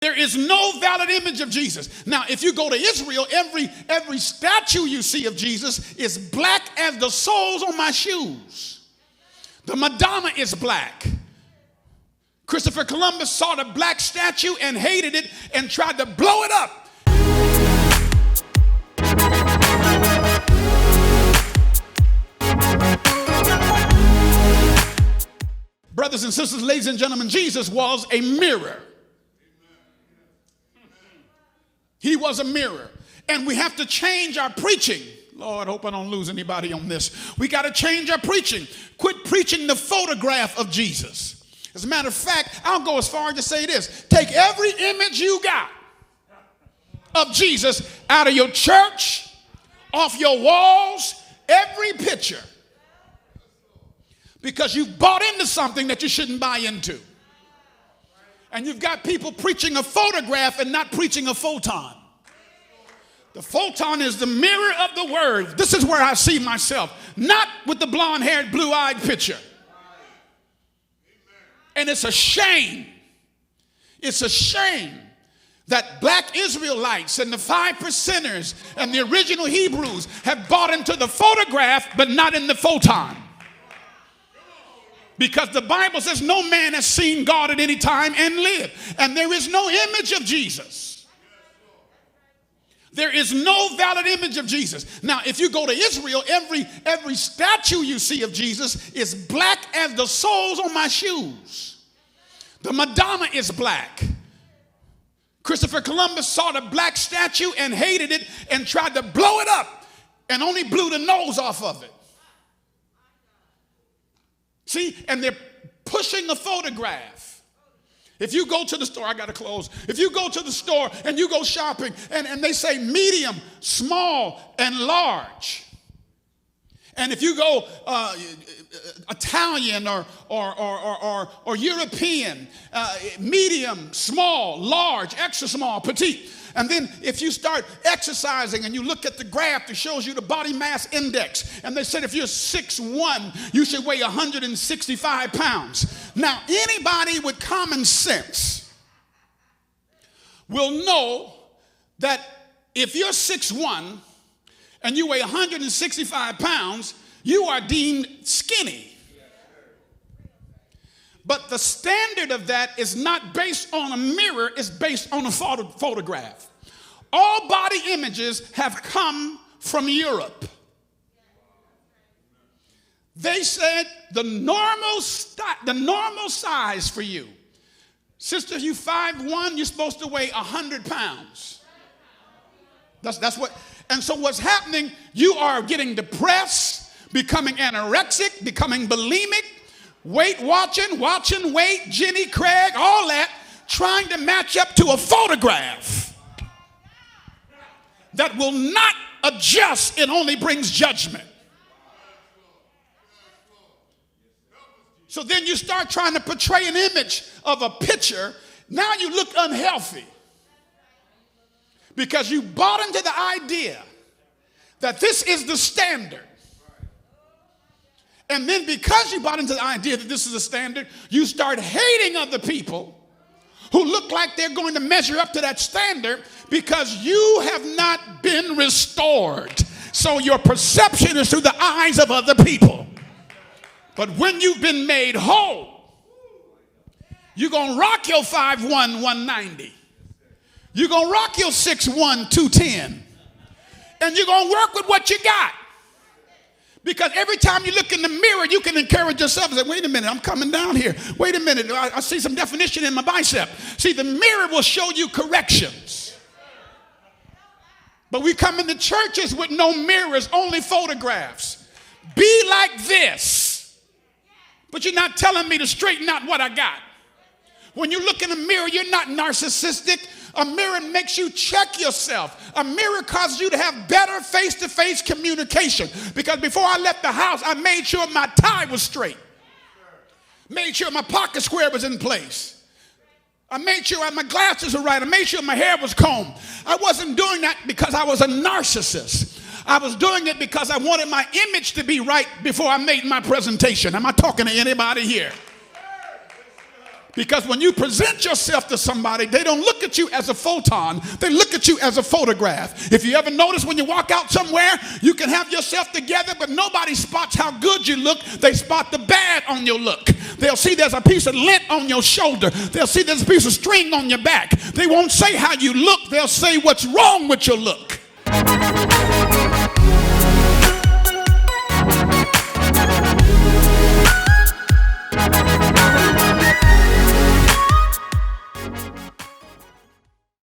There is no valid image of Jesus. Now, if you go to Israel, every statue you see of Jesus is black as the soles on my shoes. The Madonna is black. Christopher Columbus saw the black statue and hated it and tried to blow it up. Brothers and sisters, ladies and gentlemen, Jesus was a mirror. He was a mirror. And we have to change our preaching. Lord, hope I don't lose anybody on this. We got to change our preaching. Quit preaching the photograph of Jesus. As a matter of fact, I'll go as far as to say this. Take every image you got of Jesus out of your church, off your walls, every picture. Because you've bought into something that you shouldn't buy into. And you've got people preaching a photograph and not preaching a photon. The photon is the mirror of the word. This is where I see myself. Not with the blonde-haired, blue-eyed picture. And it's a shame. It's a shame that black Israelites and the 5%ers and the original Hebrews have bought into the photograph but not in the photon. Because the Bible says no man has seen God at any time and lived. And there is no image of Jesus. There is no valid image of Jesus. Now, if you go to Israel, every statue you see of Jesus is black as the soles on my shoes. The Madonna is black. Christopher Columbus saw the black statue and hated it and tried to blow it up and only blew the nose off of it. See, and they're pushing a photograph. If you go to the store, I got to close. If you go to the store and you go shopping and they say medium, small, and large. And if you go Italian or European, medium, small, large, extra small, petite. And then if you start exercising and you look at the graph that shows you the body mass index, and they said if you're 6'1", you should weigh 165 pounds. Now, anybody with common sense will know that if you're 6'1", and you weigh 165 pounds, you are deemed skinny. But the standard of that is not based on a mirror, it's based on a photograph. All body images have come from Europe. They said the normal size for you. Sister, if you 5'1", you're supposed to weigh 100 pounds. That's what. And so what's happening, you are getting depressed, becoming anorexic, becoming bulimic, weight watching weight, Jenny Craig, all that, trying to match up to a photograph that will not adjust, it only brings judgment. So then you start trying to portray an image of a picture. Now you look unhealthy. Because you bought into the idea that this is the standard. And then because you bought into the idea that this is the standard, you start hating other people who look like they're going to measure up to that standard because you have not been restored. So your perception is through the eyes of other people. But when you've been made whole, you're going to rock your 5'1", 190. You're going to rock your 6'1", 210. And you're going to work with what you got. Because every time you look in the mirror, you can encourage yourself and say, wait a minute, I'm coming down here. Wait a minute, I see some definition in my bicep. See, the mirror will show you corrections. But we come into churches with no mirrors, only photographs. Be like this. But you're not telling me to straighten out what I got. When you look in the mirror, you're not narcissistic. A mirror makes you check yourself. A mirror causes you to have better face-to-face communication. Because before I left the house, I made sure my tie was straight. Made sure my pocket square was in place. I made sure my glasses were right. I made sure my hair was combed. I wasn't doing that because I was a narcissist. I was doing it because I wanted my image to be right before I made my presentation. Am I talking to anybody here? Because when you present yourself to somebody, they don't look at you as a photon. They look at you as a photograph. If you ever notice when you walk out somewhere, you can have yourself together, but nobody spots how good you look. They spot the bad on your look. They'll see there's a piece of lint on your shoulder. They'll see there's a piece of string on your back. They won't say how you look. They'll say what's wrong with your look.